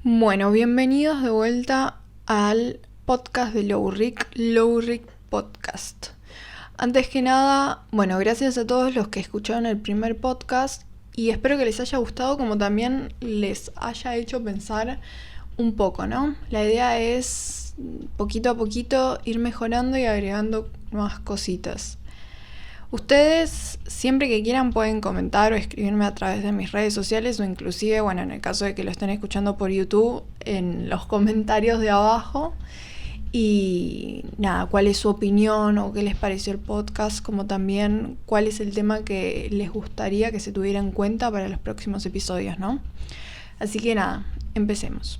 Bueno, bienvenidos de vuelta al podcast de Lowrick Podcast. Antes que nada, gracias a todos los que escucharon el primer podcast y espero que les haya gustado, como también les haya hecho pensar un poco, ¿no? La idea es poquito a poquito ir mejorando y agregando nuevas cositas. Ustedes siempre que quieran pueden comentar o escribirme a través de mis redes sociales o inclusive, en el caso de que lo estén escuchando por YouTube, en los comentarios de abajo. Y nada, cuál es su opinión o qué les pareció el podcast, como también cuál es el tema que les gustaría que se tuviera en cuenta para los próximos episodios, ¿no? Así que nada, empecemos.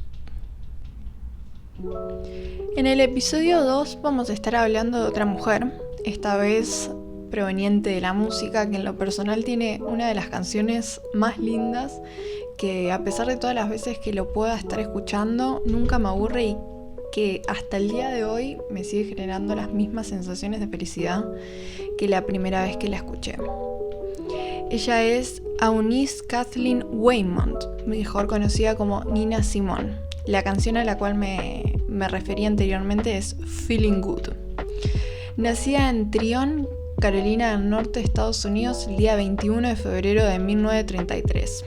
En el episodio 2 vamos a estar hablando de otra mujer, esta vez proveniente de la música, que en lo personal tiene una de las canciones más lindas, que a pesar de todas las veces que lo pueda estar escuchando, nunca me aburre y que hasta el día de hoy me sigue generando las mismas sensaciones de felicidad que la primera vez que la escuché. Ella es Eunice Kathleen Waymont, mejor conocida como Nina Simone. La canción a la cual me referí anteriormente es Feeling Good. Nacida en Tryon, Carolina del Norte, Estados Unidos, el día 21 de febrero de 1933.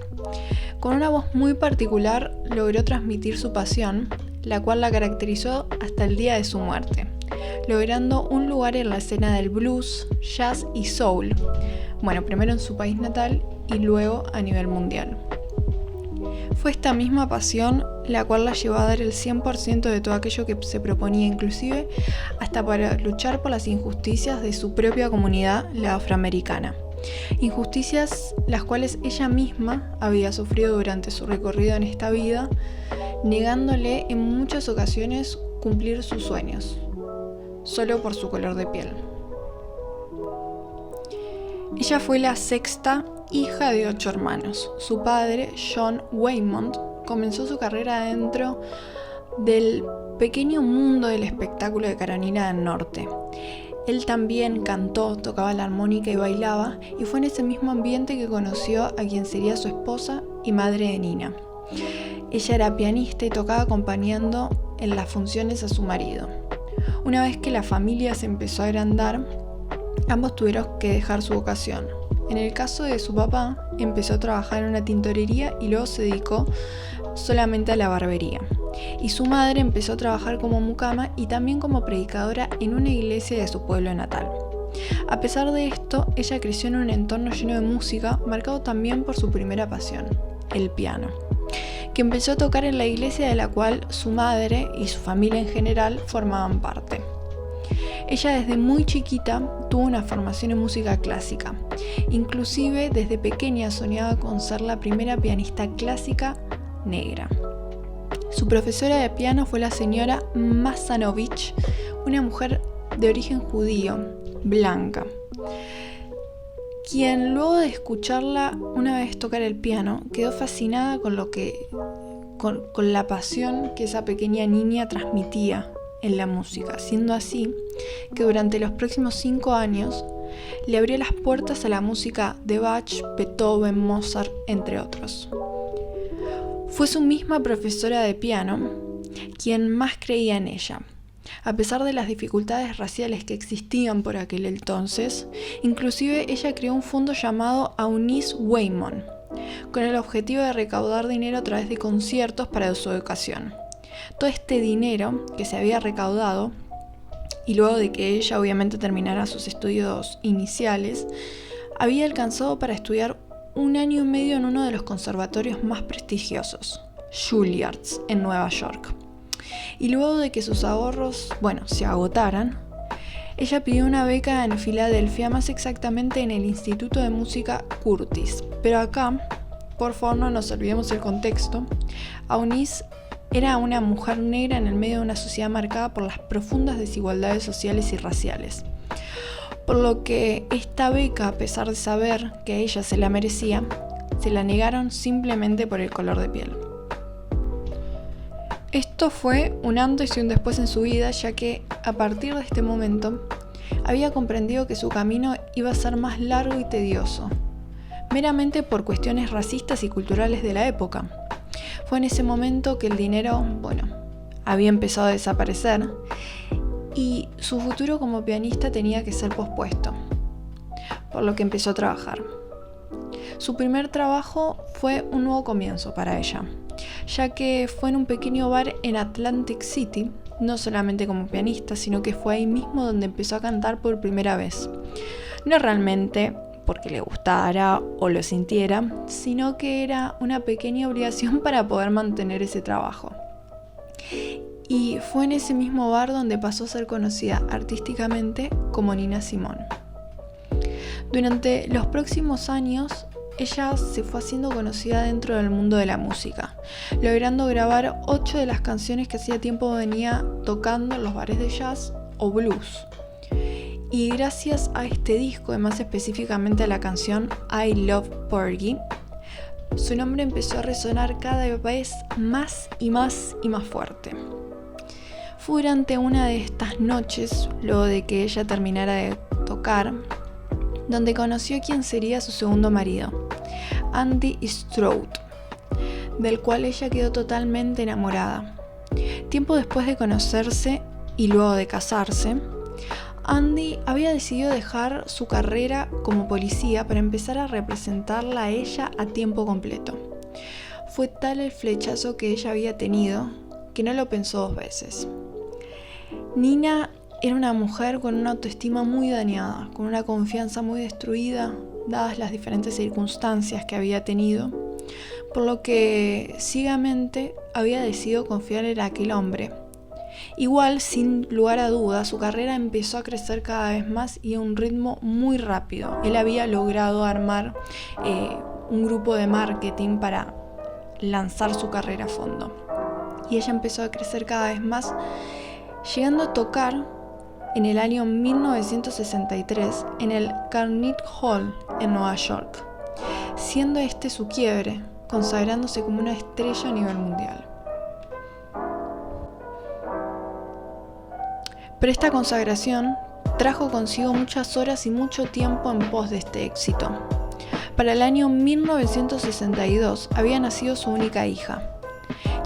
Con una voz muy particular logró transmitir su pasión, la cual la caracterizó hasta el día de su muerte, logrando un lugar en la escena del blues, jazz y soul, primero en su país natal y luego a nivel mundial. Fue esta misma pasión la cual la llevó a dar el 100% de todo aquello que se proponía, inclusive hasta para luchar por las injusticias de su propia comunidad, la afroamericana. Injusticias las cuales ella misma había sufrido durante su recorrido en esta vida, negándole en muchas ocasiones cumplir sus sueños, solo por su color de piel. Ella fue la sexta hija de 8 hermanos. Su padre, John Waymont, comenzó su carrera dentro del pequeño mundo del espectáculo de Carolina del Norte. Él también cantó, tocaba la armónica y bailaba, y fue en ese mismo ambiente que conoció a quien sería su esposa y madre de Nina. Ella era pianista y tocaba acompañando en las funciones a su marido. Una vez que la familia se empezó a agrandar, ambos tuvieron que dejar su vocación. En el caso de su papá, empezó a trabajar en una tintorería y luego se dedicó solamente a la barbería. Y su madre empezó a trabajar como mucama y también como predicadora en una iglesia de su pueblo natal. A pesar de esto, ella creció en un entorno lleno de música, marcado también por su primera pasión, el piano, que empezó a tocar en la iglesia de la cual su madre y su familia en general formaban parte. Ella desde muy chiquita tuvo una formación en música clásica. Inclusive desde pequeña soñaba con ser la primera pianista clásica negra. Su profesora de piano fue la señora Mazanovich, una mujer de origen judío, blanca, quien luego de escucharla una vez tocar el piano quedó fascinada con la pasión que esa pequeña niña transmitía en la música, siendo así que durante los próximos 5 años le abrió las puertas a la música de Bach, Beethoven, Mozart, entre otros. Fue su misma profesora de piano quien más creía en ella. A pesar de las dificultades raciales que existían por aquel entonces, inclusive ella creó un fondo llamado Eunice Waymont, con el objetivo de recaudar dinero a través de conciertos para su educación. Todo este dinero que se había recaudado, y luego de que ella obviamente terminara sus estudios iniciales, había alcanzado para estudiar 1 año y medio en uno de los conservatorios más prestigiosos, Juilliard, en Nueva York. Y luego de que sus ahorros, se agotaran, ella pidió una beca en Filadelfia, más exactamente en el Instituto de Música Curtis. Pero acá, por favor, no nos olvidemos el contexto. Eunice era una mujer negra en el medio de una sociedad marcada por las profundas desigualdades sociales y raciales. Por lo que esta beca, a pesar de saber que ella se la merecía, se la negaron simplemente por el color de piel. Esto fue un antes y un después en su vida, ya que a partir de este momento había comprendido que su camino iba a ser más largo y tedioso, meramente por cuestiones racistas y culturales de la época. Fue en ese momento que el dinero, había empezado a desaparecer y su futuro como pianista tenía que ser pospuesto, por lo que empezó a trabajar. Su primer trabajo fue un nuevo comienzo para ella, ya que fue en un pequeño bar en Atlantic City, no solamente como pianista, sino que fue ahí mismo donde empezó a cantar por primera vez. No realmente porque le gustara o lo sintiera, sino que era una pequeña obligación para poder mantener ese trabajo. Y fue en ese mismo bar donde pasó a ser conocida artísticamente como Nina Simone. Durante los próximos años, ella se fue haciendo conocida dentro del mundo de la música, logrando grabar 8 de las canciones que hacía tiempo venía tocando en los bares de jazz o blues. Y gracias a este disco, y más específicamente a la canción I Love Porgy, su nombre empezó a resonar cada vez más y más y más fuerte. Fue durante una de estas noches, luego de que ella terminara de tocar, donde conoció a quien sería su segundo marido, Andy Stroud, del cual ella quedó totalmente enamorada. Tiempo después de conocerse y luego de casarse, Andy había decidido dejar su carrera como policía para empezar a representarla a ella a tiempo completo. Fue tal el flechazo que ella había tenido que no lo pensó 2 veces. Nina era una mujer con una autoestima muy dañada, con una confianza muy destruida, dadas las diferentes circunstancias que había tenido, por lo que ciegamente había decidido confiar en aquel hombre. Igual, sin lugar a dudas, su carrera empezó a crecer cada vez más y a un ritmo muy rápido. Él había logrado armar un grupo de marketing para lanzar su carrera a fondo. Y ella empezó a crecer cada vez más, llegando a tocar en el año 1963 en el Carnegie Hall en Nueva York, siendo este su quiebre, consagrándose como una estrella a nivel mundial. Pero esta consagración trajo consigo muchas horas y mucho tiempo en pos de este éxito. Para el año 1962 había nacido su única hija,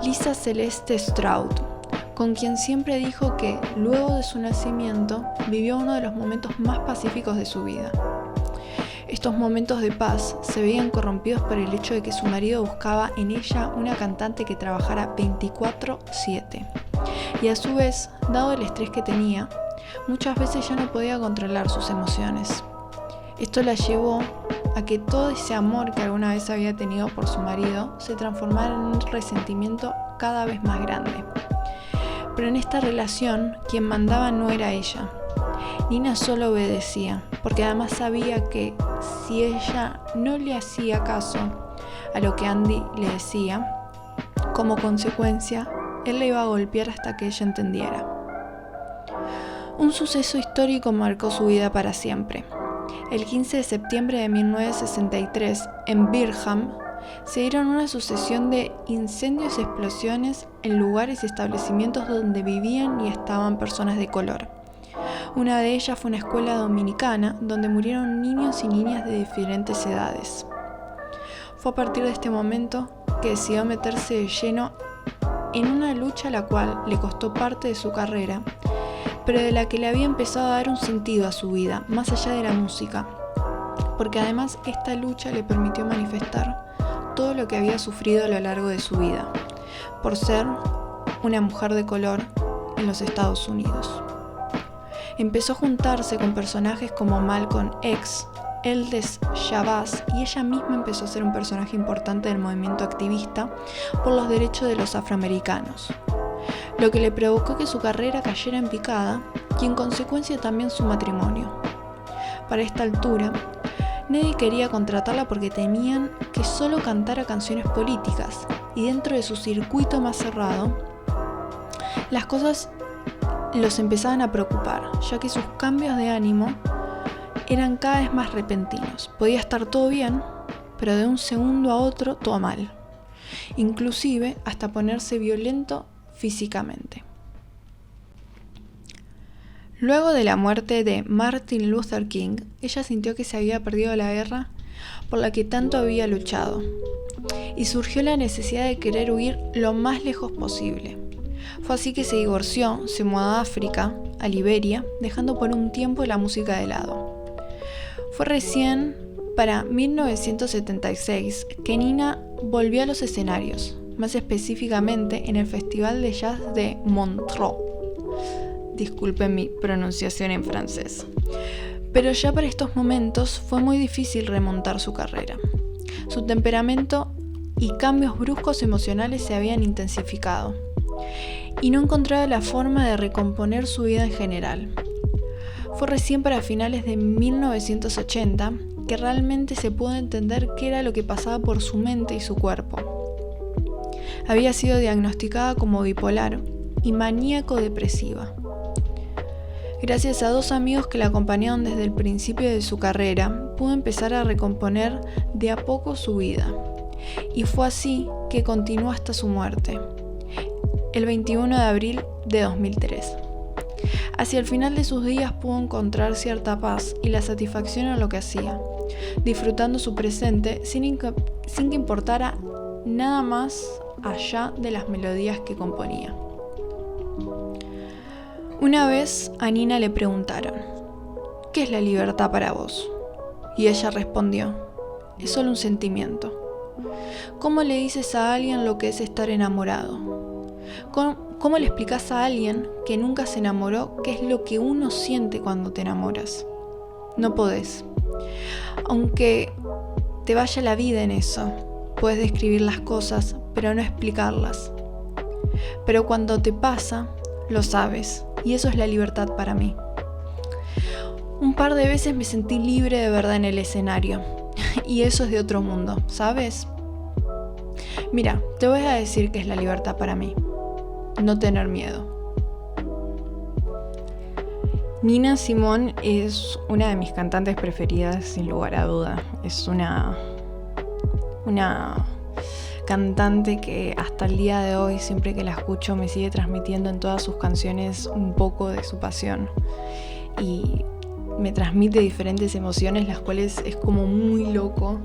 Lisa Celeste Stroud, con quien siempre dijo que, luego de su nacimiento, vivió uno de los momentos más pacíficos de su vida. Estos momentos de paz se veían corrompidos por el hecho de que su marido buscaba en ella una cantante que trabajara 24/7. Y a su vez, dado el estrés que tenía, muchas veces ya no podía controlar sus emociones. Esto la llevó a que todo ese amor que alguna vez había tenido por su marido se transformara en un resentimiento cada vez más grande. Pero en esta relación, quien mandaba no era ella. Nina solo obedecía, porque además sabía que si ella no le hacía caso a lo que Andy le decía, como consecuencia, él le iba a golpear hasta que ella entendiera. Un suceso histórico marcó su vida para siempre. El 15 de septiembre de 1963, en Birmingham, se dieron una sucesión de incendios y explosiones en lugares y establecimientos donde vivían y estaban personas de color. Una de ellas fue una escuela dominicana donde murieron niños y niñas de diferentes edades. Fue a partir de este momento que decidió meterse de lleno en una lucha a la cual le costó parte de su carrera, pero de la que le había empezado a dar un sentido a su vida, más allá de la música, porque además esta lucha le permitió manifestar todo lo que había sufrido a lo largo de su vida, por ser una mujer de color en los Estados Unidos. Empezó a juntarse con personajes como Malcolm X, Eldest Shabazz, y ella misma empezó a ser un personaje importante del movimiento activista por los derechos de los afroamericanos, lo que le provocó que su carrera cayera en picada y en consecuencia también su matrimonio. Para esta altura, nadie quería contratarla porque temían que solo cantara canciones políticas, y dentro de su circuito más cerrado, las cosas los empezaban a preocupar, ya que sus cambios de ánimo eran cada vez más repentinos. Podía estar todo bien, pero de un segundo a otro todo mal, inclusive hasta ponerse violento físicamente. Luego de la muerte de Martin Luther King, ella sintió que se había perdido la guerra por la que tanto había luchado. y surgió la necesidad de querer huir lo más lejos posible. Fue así que se divorció, se mudó a África, a Liberia, dejando por un tiempo la música de lado. Fue recién para 1976 que Nina volvió a los escenarios, más específicamente en el Festival de Jazz de Montreux. Disculpen mi pronunciación en francés. Pero ya para estos momentos fue muy difícil remontar su carrera. Su temperamento y cambios bruscos emocionales se habían intensificado y no encontraba la forma de recomponer su vida en general. Fue recién para finales de 1980 que realmente se pudo entender qué era lo que pasaba por su mente y su cuerpo. Había sido diagnosticada como bipolar y maníaco-depresiva. Gracias a 2 amigos que la acompañaron desde el principio de su carrera, pudo empezar a recomponer de a poco su vida. Y fue así que continuó hasta su muerte, el 21 de abril de 2003. Hacia el final de sus días pudo encontrar cierta paz y la satisfacción en lo que hacía, disfrutando su presente sin que importara nada más allá de las melodías que componía. Una vez a Nina le preguntaron: ¿qué es la libertad para vos? Y ella respondió: es solo un sentimiento. ¿Cómo le dices a alguien lo que es estar enamorado? ¿Cómo le explicas a alguien que nunca se enamoró qué es lo que uno siente cuando te enamoras? No podés. Aunque te vaya la vida en eso, puedes describir las cosas, pero no explicarlas. Pero cuando te pasa, lo sabes, y eso es la libertad para mí. Un par de veces me sentí libre de verdad en el escenario, y eso es de otro mundo, ¿sabes? Mira, te voy a decir qué es la libertad para mí. No tener miedo. Nina Simone es una de mis cantantes preferidas, sin lugar a duda. Es una cantante que hasta el día de hoy, siempre que la escucho, me sigue transmitiendo en todas sus canciones un poco de su pasión. Y me transmite diferentes emociones, las cuales es como muy loco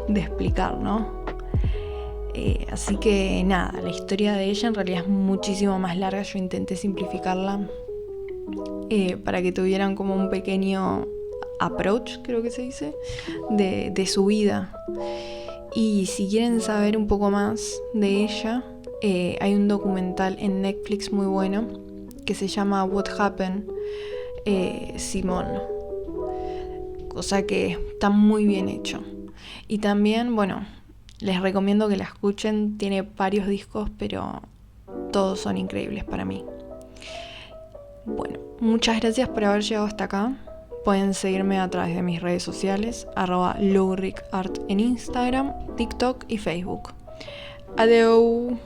de explicar, ¿no? Así que nada, la historia de ella en realidad es muchísimo más larga. Yo intenté simplificarla para que tuvieran como un pequeño approach, creo que se dice, de su vida. Y si quieren saber un poco más de ella, hay un documental en Netflix muy bueno que se llama What Happened, Simone. Cosa que está muy bien hecho. Y también, bueno, les recomiendo que la escuchen. Tiene varios discos, pero todos son increíbles para mí. Bueno, muchas gracias por haber llegado hasta acá. Pueden seguirme a través de mis redes sociales, @lowricart en Instagram, TikTok y Facebook. Adeu.